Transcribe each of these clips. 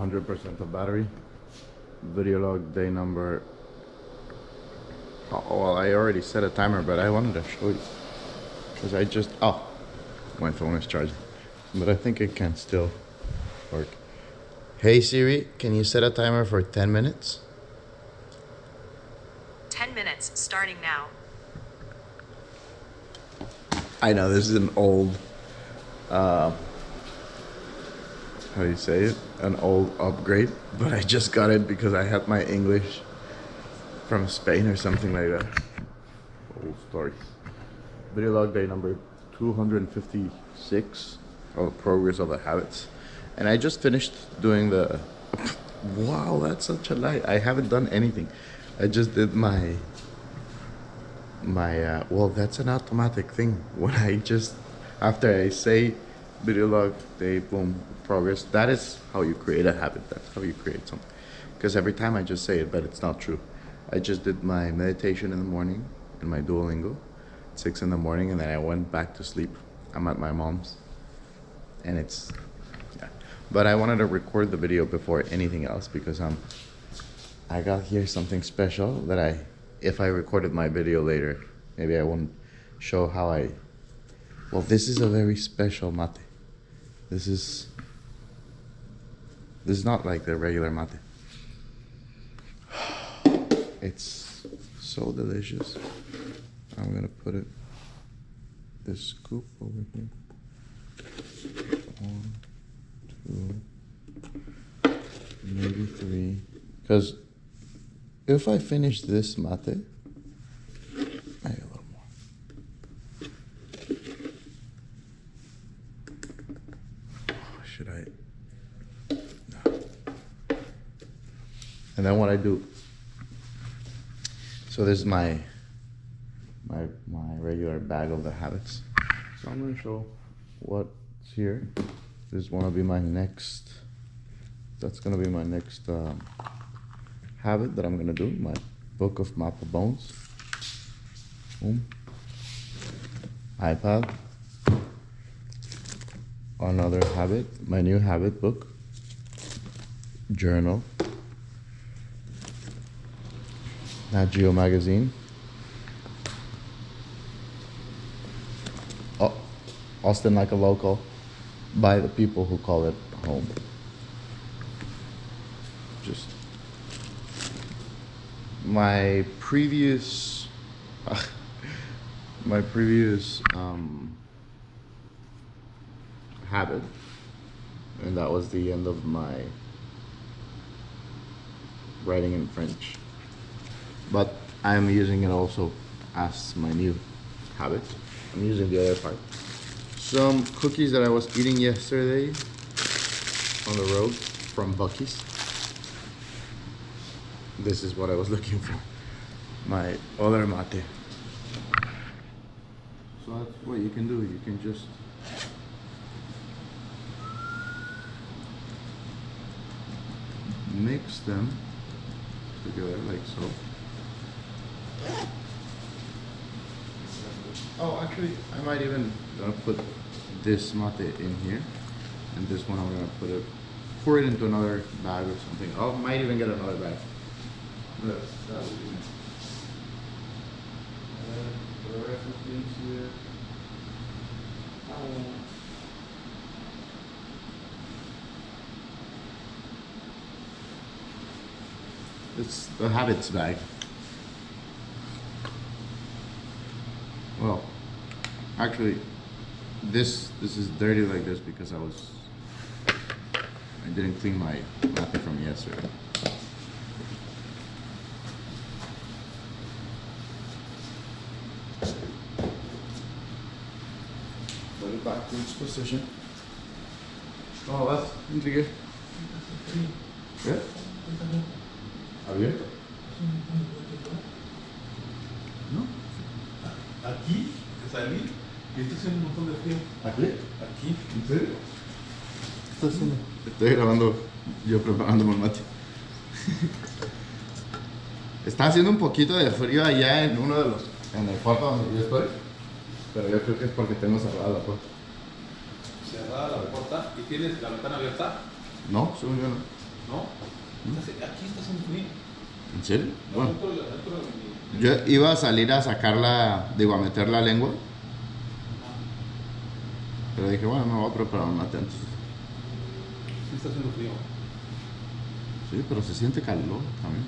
100% of battery. Video log day number. Oh, well, I already set a timer, but I wanted to show you. Because I just. Oh, my phone is charging. But I think it can still work. Hey Siri, can you set a timer for 10 minutes? 10 minutes starting now. I know this is an old, how do you say it? An old upgrade, but I just got it because I had my English from Spain or something like that. Old stories. Video log day number 256 of Progress of the Habits. And I just finished doing the, wow, that's such a lie. I haven't done anything. I just did my, well, that's an automatic thing. When I just, after I say video log day, boom, progress, that is how you create a habit. That's how you create something. Because every time I just say it, but it's not true. I just did my meditation in the morning in my Duolingo at 6 in the morning, and then I went back to sleep. I'm at my mom's, and it's, yeah. But I wanted to record the video before anything else because I got here something special that if I recorded my video later, maybe I won't show how well, this is a very special mate. This is not like the regular mate. It's so delicious. I'm gonna put this scoop over here. 1, 2, maybe 3. Because if I finish this mate, maybe a little more. Oh, should I? No. And then what I do. So this is my regular bag of the habits. So I'm gonna show what's here. This is gonna be my next. That's gonna be my next habit that I'm gonna do. My book of Mapa Bones. Boom. iPad. Another habit. My new habit book. Journal. Nat Geo magazine. Oh, Austin like a local, by the people who call it home. Just my previous habit, and that was the end of my writing in French. But I'm using it also as my new habit. I'm using the other part. Some cookies that I was eating yesterday on the road from Buc-ee's. This is what I was looking for. My other mate. So that's what you can do. You can just mix them together like so. Oh, actually, I might even gonna put this mate in here, and this one I'm gonna pour it into another bag or something. I might even get another bag. That would be nice. And the rest of things here. It's the habits bag. Well, actually, this is dirty like this because I didn't clean my mate from yesterday. Put it back to its position. Oh, that's into good. Yeah? ¿Abierto? ¿No? Aquí, salí, y esto haciendo un montón de frío. ¿Aquí? Aquí. ¿En serio? ¿Qué estás haciendo? Estoy grabando yo preparándome el mate. Está haciendo un poquito de frío allá en el cuarto donde yo estoy, pero yo creo que es porque tengo cerrada la puerta. Cerrada la puerta y tienes la ventana abierta. No, según yo no. ¿No? Aquí está haciendo frío. ¿En serio? No, Bueno, dentro de mi... yo iba a salir a sacarla, digo, a meter la lengua. Pero dije, bueno, me voy a preparar un mate antes. Sí está haciendo frío. Sí, pero se siente calor también.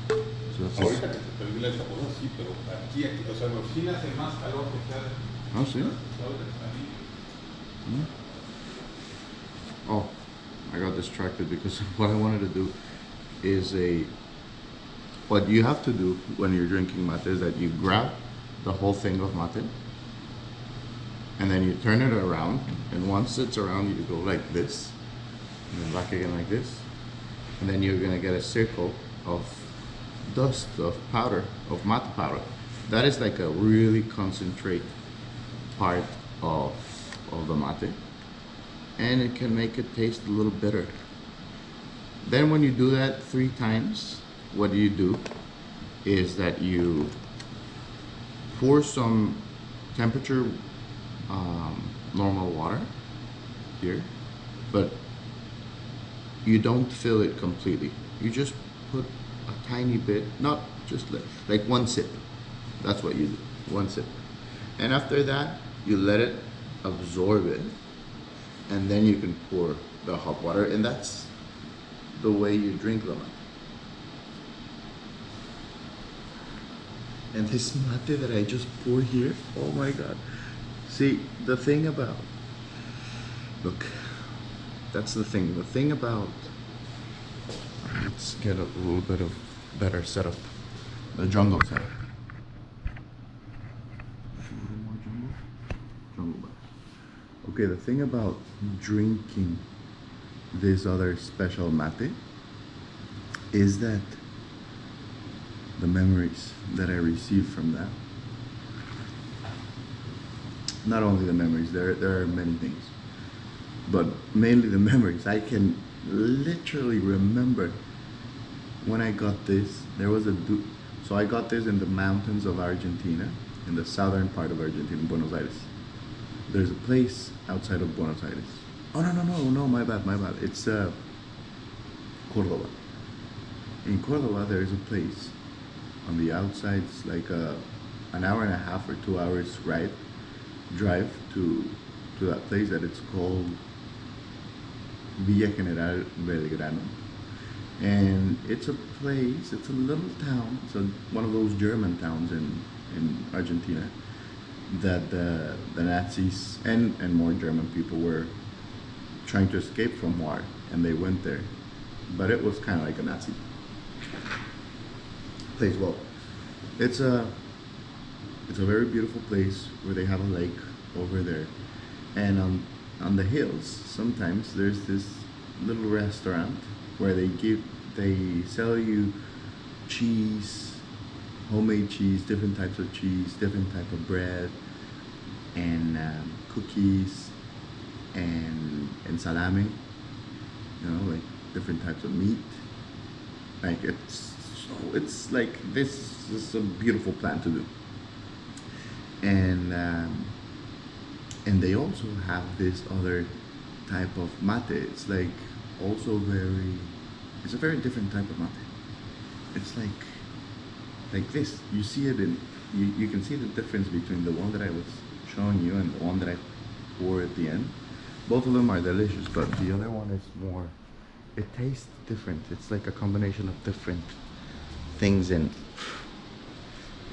O sea, sí. Ahorita que se termina esta cosa, sí, pero aquí, o sea, en la oficina hace más calor que está. Ah, sí. Ahorita que salí. Oh, I got distracted because what I wanted to do is what you have to do when you're drinking mate is that you grab the whole thing of mate and then you turn it around, and once it's around you go like this and then back again like this, and then you're gonna get a circle of dust, of powder, of mate powder. That is like a really concentrate part of the mate, and it can make it taste a little bitter. Then when you do that 3 times, what you do is that you pour some temperature normal water here, but you don't fill it completely. You just put a tiny bit, not just like 1 sip. That's what you do, 1 sip. And after that, you let it absorb it, and then you can pour the hot water, and that's the way you drink the mate. And this mate that I just poured here, oh my god. See, the thing about, look, that's the thing. The thing about, let's get a little bit of better setup. The jungle setup. A little more jungle? Jungle back. Okay, the thing about drinking this other special mate is that the memories that I receive from that, not only the memories, there are many things, but mainly the memories. I can literally remember when I got this. There was so I got this in the mountains of Argentina, in the southern part of Argentina, Buenos Aires. There's a place outside of Buenos Aires. Oh no, my bad. It's Cordoba. In Cordoba, there is a place on the outside. It's like an hour and a half or 2 hours drive to that place that it's called Villa General Belgrano. And it's a place, it's a little town, it's one of those German towns in Argentina that the Nazis and more German people were trying to escape from war, and they went there. But it was kind of like a Nazi place. Well, it's a very beautiful place where they have a lake over there, and on the hills sometimes there's this little restaurant where they sell you cheese, homemade cheese, different types of cheese, different type of bread, and cookies and salami, like different types of meat. Like it's like this is a beautiful plan to do. And they also have this other type of mate. It's like also it's a very different type of mate. It's like this. You see it you can see the difference between the one that I was showing you and the one that I pour at the end. Both of them are delicious, but the other one is more, it tastes different. It's like a combination of different things, and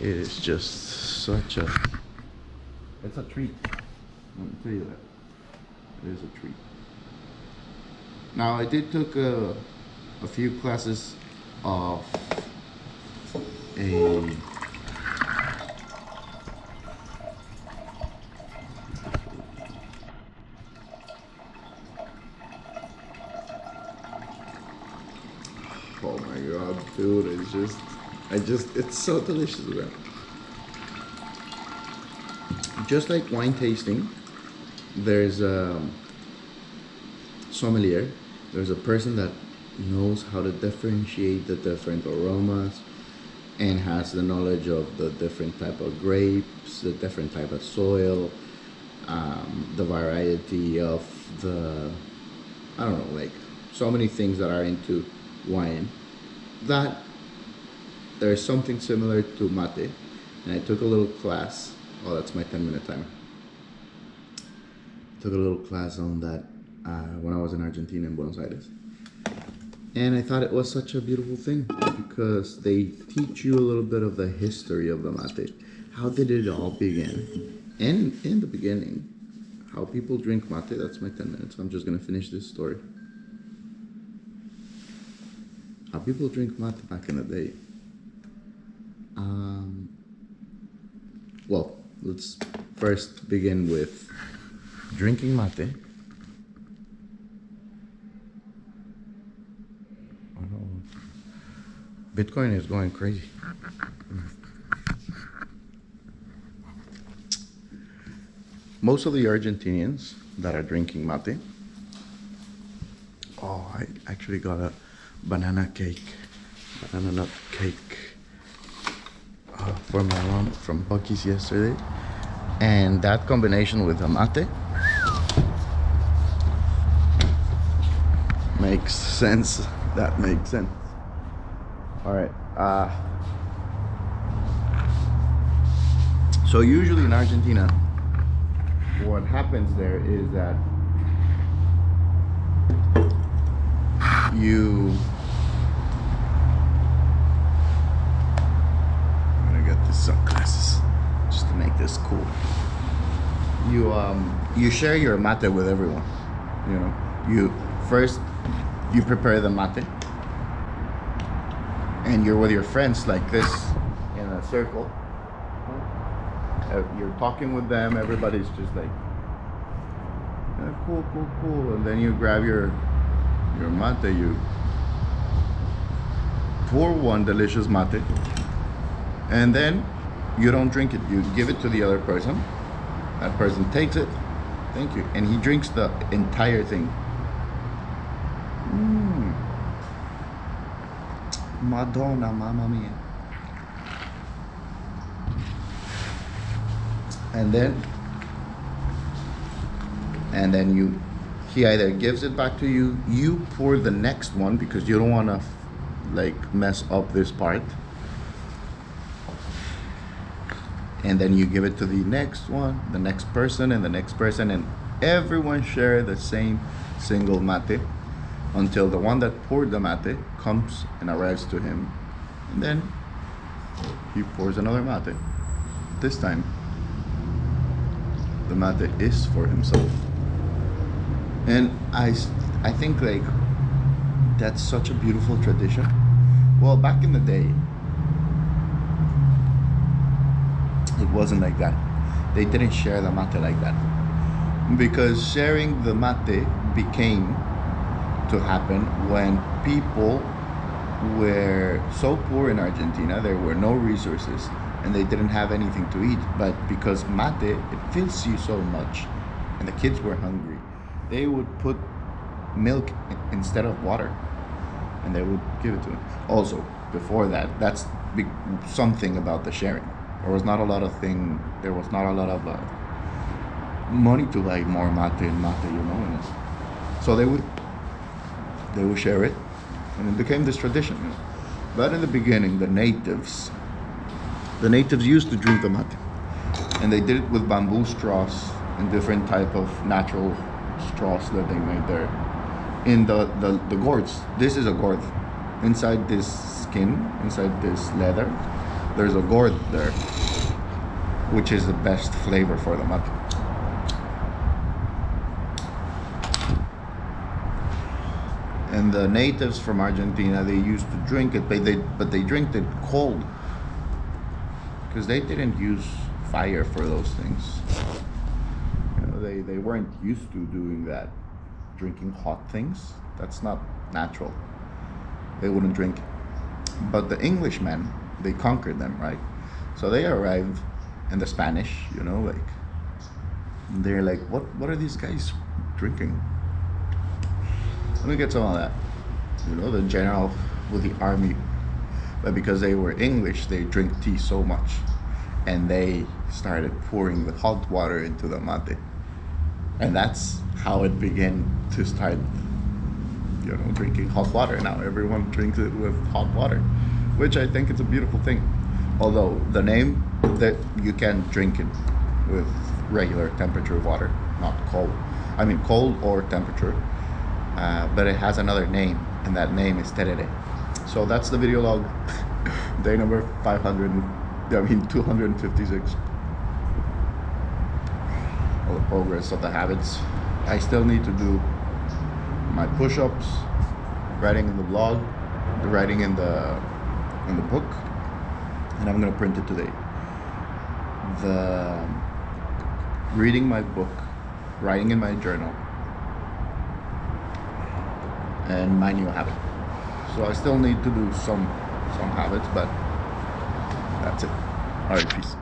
it is just it's a treat. Let me tell you that. It is a treat. Now, I did took a few classes of oh my god, dude, it's so delicious, man. Just like wine tasting, there's a sommelier. There's a person that knows how to differentiate the different aromas and has the knowledge of the different type of grapes, the different type of soil, the variety of the, I don't know, like so many things that are into wine, that there's something similar to mate. And I took a little class. Oh, that's my 10-minute timer. Took a little class on that when I was in Argentina, in Buenos Aires. And I thought it was such a beautiful thing because they teach you a little bit of the history of the mate. How did it all begin? And in the beginning, how people drink mate. That's my 10 minutes. I'm just going to finish this story. How people drink mate back in the day. Well, let's first begin with drinking mate. Bitcoin is going crazy. Most of the Argentinians that are drinking mate. Oh, I actually got a banana nut cake for my mom from Buc-ee's yesterday, and that combination with the mate makes sense. That makes sense. All right. So usually in Argentina, what happens there is that I'm gonna get these sunglasses just to make this cool. You share your mate with everyone. You know, you prepare the mate, and you're with your friends like this in a circle. You're talking with them. Everybody's just like, cool, and then you grab your mate. You pour one delicious mate, and then you don't drink it. You give it to the other person. That person takes it. Thank you, and he drinks the entire thing. Madonna, mamma mia. And then he either gives it back to you, you pour the next one because you don't want to like mess up this part, and then you give it to the next one, the next person, and the next person, and everyone share the same single mate until the one that poured the mate comes and arrives to him, and then he pours another mate. This time the mate is for himself. And I think like that's such a beautiful tradition. Well, back in the day it wasn't like that. They didn't share the mate like that, because sharing the mate became to happen when people were so poor in Argentina, there were no resources and they didn't have anything to eat. But because mate, it fills you so much, and the kids were hungry, they would put milk instead of water, and they would give it to them. Also, before that, that's something about the sharing. There was not a lot of money to buy more mate, you know. So they would share it, and it became this tradition, you know. But in the beginning, the natives used to drink the mate, and they did it with bamboo straws and different type of natural straws that they made there in the gourds. This is a gourd. Inside this skin, inside this leather, there's a gourd there, which is the best flavor for the mate. And the natives from Argentina, they used to drink it, but they drink it cold, because they didn't use fire for those things. You know, they weren't used to doing that, drinking hot things. That's not natural. They wouldn't drink it. But the Englishmen, they conquered them, right? So they arrived, and the Spanish, you know, like, they're like, what are these guys drinking? Let me get some of that. You know, the general with the army. But because they were English, they drink tea so much, and they started pouring the hot water into the mate. And that's how it began to start drinking hot water now. Everyone drinks it with hot water, which I think is a beautiful thing. Although the name that you can drink it with regular temperature water, not cold. I mean cold or temperature, but it has another name, and that name is terere. So that's the video log, day number 256. All the progress of the habits. I still need to do my push-ups, writing in the blog, the writing in the book, and I'm gonna print it today. The reading my book, writing in my journal, and my new habit. So I still need to do some habits, but that's it. All right, peace.